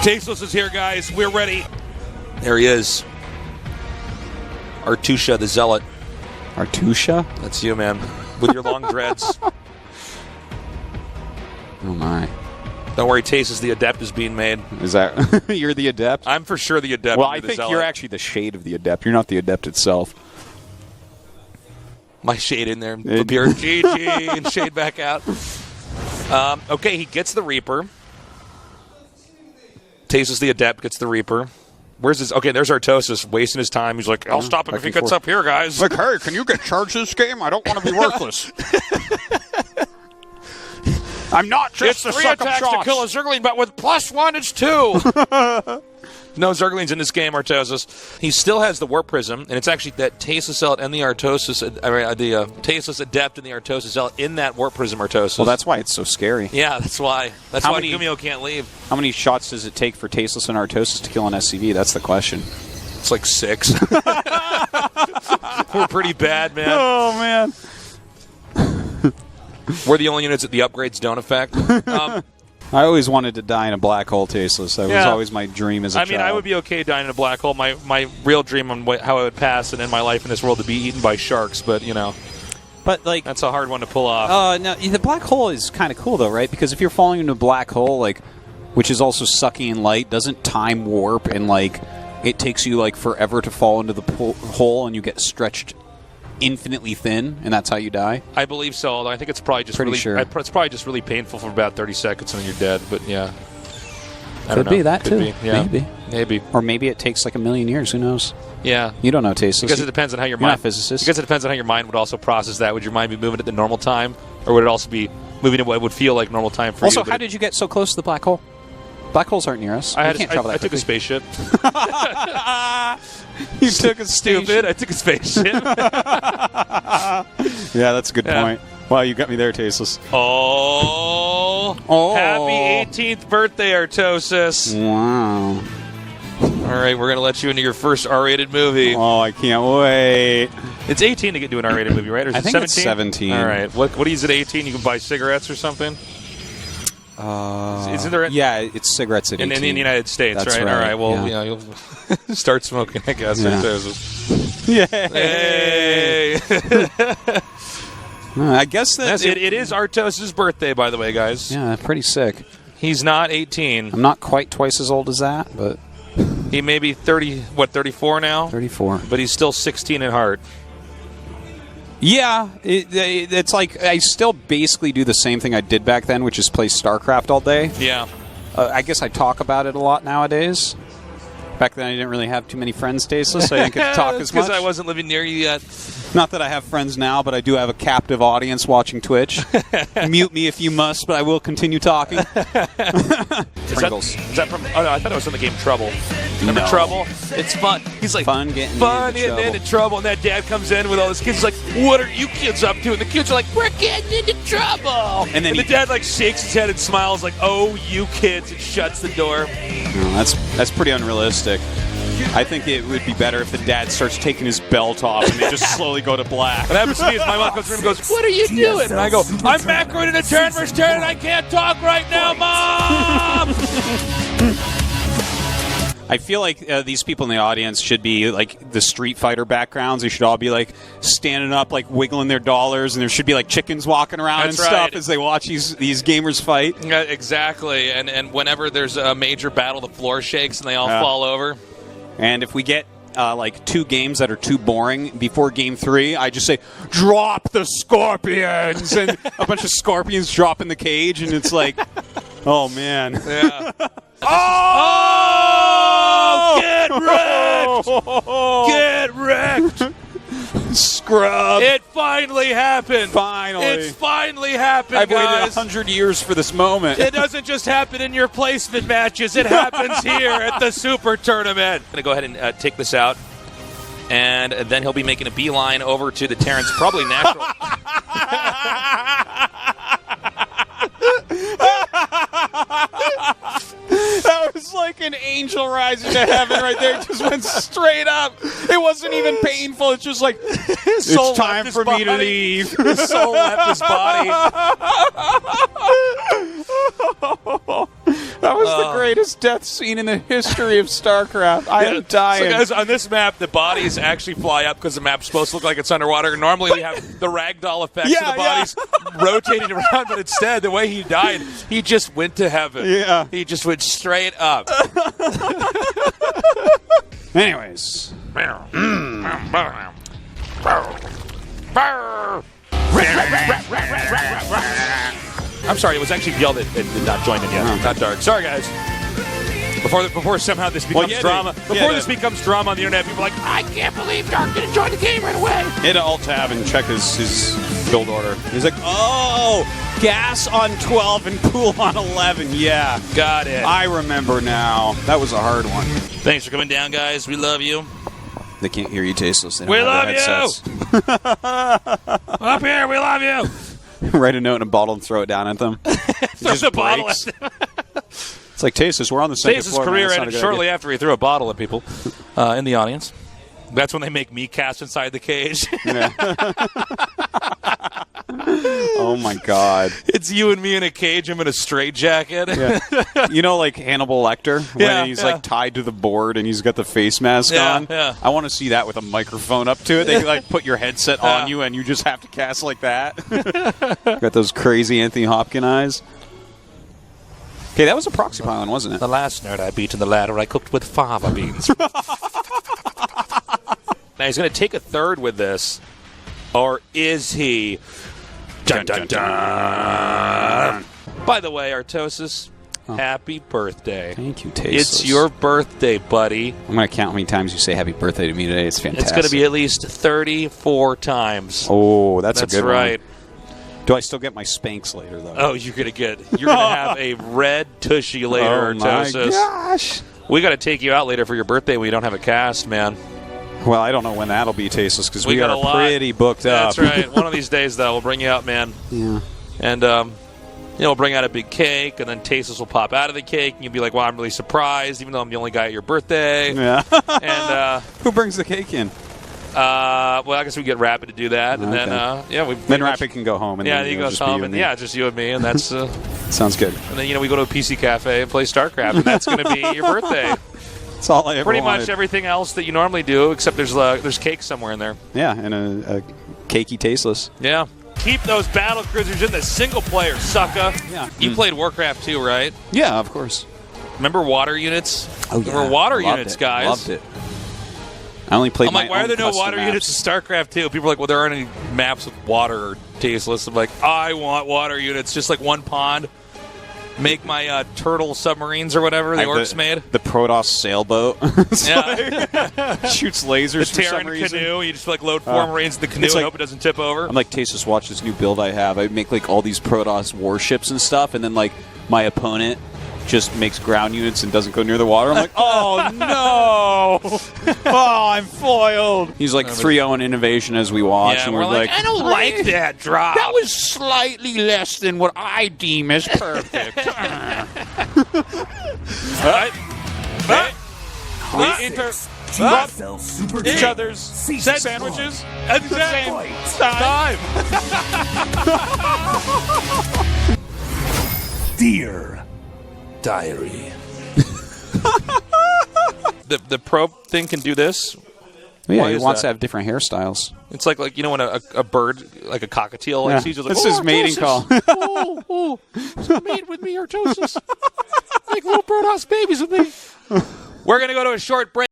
Tasteless is here, guys. We're ready. There he is. Artusha the Zealot. Artusha? That's you, man. With your long dreads. Oh, my. Don't worry, Tasteless the Adept is being made. Is that... You're the Adept? I'm for sure the Adept. Well, I think you're actually the shade of the Adept. You're not the Adept itself. My shade in there. Appear GG and shade back out. Okay, he gets the Reaper. Tasteless the Adept gets the Reaper. Where's his... Okay, there's Artosis wasting his time. He's like, I'll stop him if he gets up here, guys. Like, hey, can you get charged this game? I don't want to be worthless. I'm not just it's 3 attacks to kill a Zergling, but with +1, it's 2. No Zerglings in this game, Artosis. He still has the Warp Prism, and it's actually that Tasteless Zealot and the Artosis, the Tasteless Adept and the Artosis Zealot in that Warp Prism Artosis. Well, that's why it's so scary. Yeah, that's why. That's why Gumio can't leave. How many shots does it take for Tasteless and Artosis to kill an SCV? That's the question. It's like 6. We're pretty bad, man. Oh, man. We're the only units that the upgrades don't affect. I always wanted to die in a black hole, Tasteless. That was always my dream as a child. I mean, I would be okay dying in a black hole. My real dream on how I would pass and end my life in this world to be eaten by sharks, but, you know. But, like... That's a hard one to pull off. No, the black hole is kind of cool, though, right? Because if you're falling into a black hole, like, which is also sucking in light, doesn't time warp and, like, it takes you, like, forever to fall into the hole and you get stretched infinitely thin, and that's how you die? I believe so, although I think it's probably just it's probably just really painful for about 30 seconds and then you're dead, but yeah. Could be that, too. Yeah. Maybe. Or maybe it takes like 1,000,000 years, who knows? Yeah. You don't know, Tasteless. Because it depends on how your mind... You're not a physicist. Because it depends on how your mind would also process that. Would your mind be moving at the normal time, or would it also be moving at what would feel like normal time for you? Also, how did you get so close to the black hole? Black holes aren't near us. I took a spaceship. You took a stupid. I took a spaceship. Yeah, that's a good point. Wow, you got me there, Tasteless. Oh. Happy 18th birthday, Artosis. Wow. All right, we're going to let you into your first R-rated movie. Oh, I can't wait. It's 18 to get to an R-rated movie, right? Or is I it think 17? it's 17. All right. What is it, 18? You can buy cigarettes or something? Isn't there? Yeah, it's cigarettes at 18. In the United States, That's right? All right. Well, you'll start smoking, I guess. Yeah. Yay! I guess that it is Artos's birthday, by the way, guys. Yeah, pretty sick. He's not 18. I'm not quite twice as old as that, but he may be 34 now. 34, but he's still 16 at heart. Yeah, it's like I still basically do the same thing I did back then, which is play StarCraft all day. Yeah. I guess I talk about it a lot nowadays. Back then I didn't really have too many friends, Tasteless, so I didn't get to talk as much. Because I wasn't living near you yet. Not that I have friends now, but I do have a captive audience watching Twitch. Mute me if you must, but I will continue talking. Pringles. Is that from... Oh, no, I thought it was from the game Trouble. Remember Trouble? It's fun. He's like... Fun getting into trouble. And that dad comes in with all his kids. He's like, what are you kids up to? And the kids are like, we're getting into trouble. And then the dad like shakes his head and smiles like, oh, you kids. And shuts the door. No, that's pretty unrealistic. I think it would be better if the dad starts taking his belt off and they just slowly go to black. What happens to me is my mom comes in and goes, what are you doing? And I go, I'm macroing in a turn versus turn and I can't talk right now, Mom! I feel like these people in the audience should be like the Street Fighter backgrounds. They should all be like standing up, like wiggling their dollars, and there should be like chickens walking around stuff as they watch these gamers fight. Yeah, exactly. And whenever there's a major battle, the floor shakes and they all fall over. And if we get like 2 games that are too boring before game 3, I just say, drop the scorpions! And a bunch of scorpions drop in the cage, and it's like, oh, man. Yeah. Get wrecked! Get wrecked! Scrub. It finally happened. Finally. It's finally happened, I've guys. waited 100 years for this moment. It doesn't just happen in your placement matches. It happens here at the Super Tournament. I'm going to go ahead and take this out. And then he'll be making a beeline over to the Terrence, probably natural. That was like an angel rising to heaven right there. It just went straight up. It wasn't even painful. It's just like, it's time for me to leave. His soul left his body. That was the greatest death scene in the history of StarCraft. I am dying. So guys, on this map, the bodies actually fly up because the map's supposed to look like it's underwater. Normally, we have the ragdoll effects of the bodies rotating around, but instead, the way he died, he just went to heaven. Yeah. He just went straight up. Anyways. I'm sorry, it was actually yelled at and did not join in yet. Not dark. Sorry, guys. Before somehow this becomes drama. This becomes drama on the internet, people are like, I can't believe Dark didn't join the game right away. Hit Alt-Tab and check his build order. He's like, oh, gas on 12 and pool on 11. Yeah. Got it. I remember now. That was a hard one. Thanks for coming down, guys. We love you. They can't hear you, Tasteless. We love you. Up here, we love you. Write a note in a bottle and throw it down at them. Throw the bottle at them. It's like Tasteless. We're on the second floor. Tasteless' career ended shortly after he threw a bottle at people in the audience. That's when they make me cast inside the cage. Yeah. Oh my God! It's you and me in a cage. I'm in a straitjacket. Yeah. You know, like Hannibal Lecter when he's like tied to the board and he's got the face mask on. Yeah. I want to see that with a microphone up to it. They like put your headset on you and you just have to cast like that. Got those crazy Anthony Hopkins eyes. Okay, that was a proxy pylon, wasn't it? The last nerd I beat in the ladder I cooked with fava beans. Now he's going to take a third with this, or is he? Dun, dun, dun. By the way, Artosis, happy birthday. Thank you, Tasteless. It's your birthday, buddy. I'm going to count how many times you say happy birthday to me today. It's fantastic. It's going to be at least 34 times. Oh, that's a good one. That's right. Do I still get my Spanx later, though? Oh, you're going to have a red tushy later, Artosis. Oh, my gosh. We got to take you out later for your birthday when you don't have a cast, man. Well, I don't know when that'll be, Tasteless, because we got are pretty booked up. That's right. One of these days, though, we'll bring you out, man. Yeah. And, we'll bring out a big cake, and then Tasteless will pop out of the cake, and you'll be like, well, I'm really surprised, even though I'm the only guy at your birthday. Yeah. And who brings the cake in? Well, I guess we get Rapid to do that, and then Rapid can go home. And he goes home, and just you and me, and that's sounds good. And then we go to a PC cafe and play StarCraft, and that's going to be your birthday. That's all I ever Pretty wanted. much everything else that you normally do, except there's cake somewhere in there. Yeah, and a cakey Tasteless. Yeah. Keep those battle cruisers in the single player, sucker. Yeah. You played Warcraft too, right? Yeah, of course. Remember water units? Oh, yeah. There were water units, guys. Loved it. I only played. I'm like, why are there no water maps? units in StarCraft 2? People are like, well, there aren't any maps with water or Tasteless. I'm like, I want water units, just like one pond. Make my turtle submarines or whatever the orcs made. The Protoss sailboat. Shoots lasers the for some Terran reason. canoe. You just load 4 Marines in the canoe and hope it doesn't tip over. I'm like, Tasteless, watch this new build I have. I make all these Protoss warships and stuff, and then my opponent just makes ground units and doesn't go near the water. I'm like, oh no! Oh, I'm foiled. He's like 3-0 in innovation as we watch, and we're like, I don't like that drop. That was slightly less than what I deem as perfect. All right. We interrupt each other's sandwiches at the same time. Dear Diary. The probe thing can do this. Yeah, Why he is wants that? to have different hairstyles. It's like when a bird, like a cockatiel, Yeah. sees you, like, This is mating call. Mate with me, Artosis. Like little Protoss babies with me. We're going to go to a short break.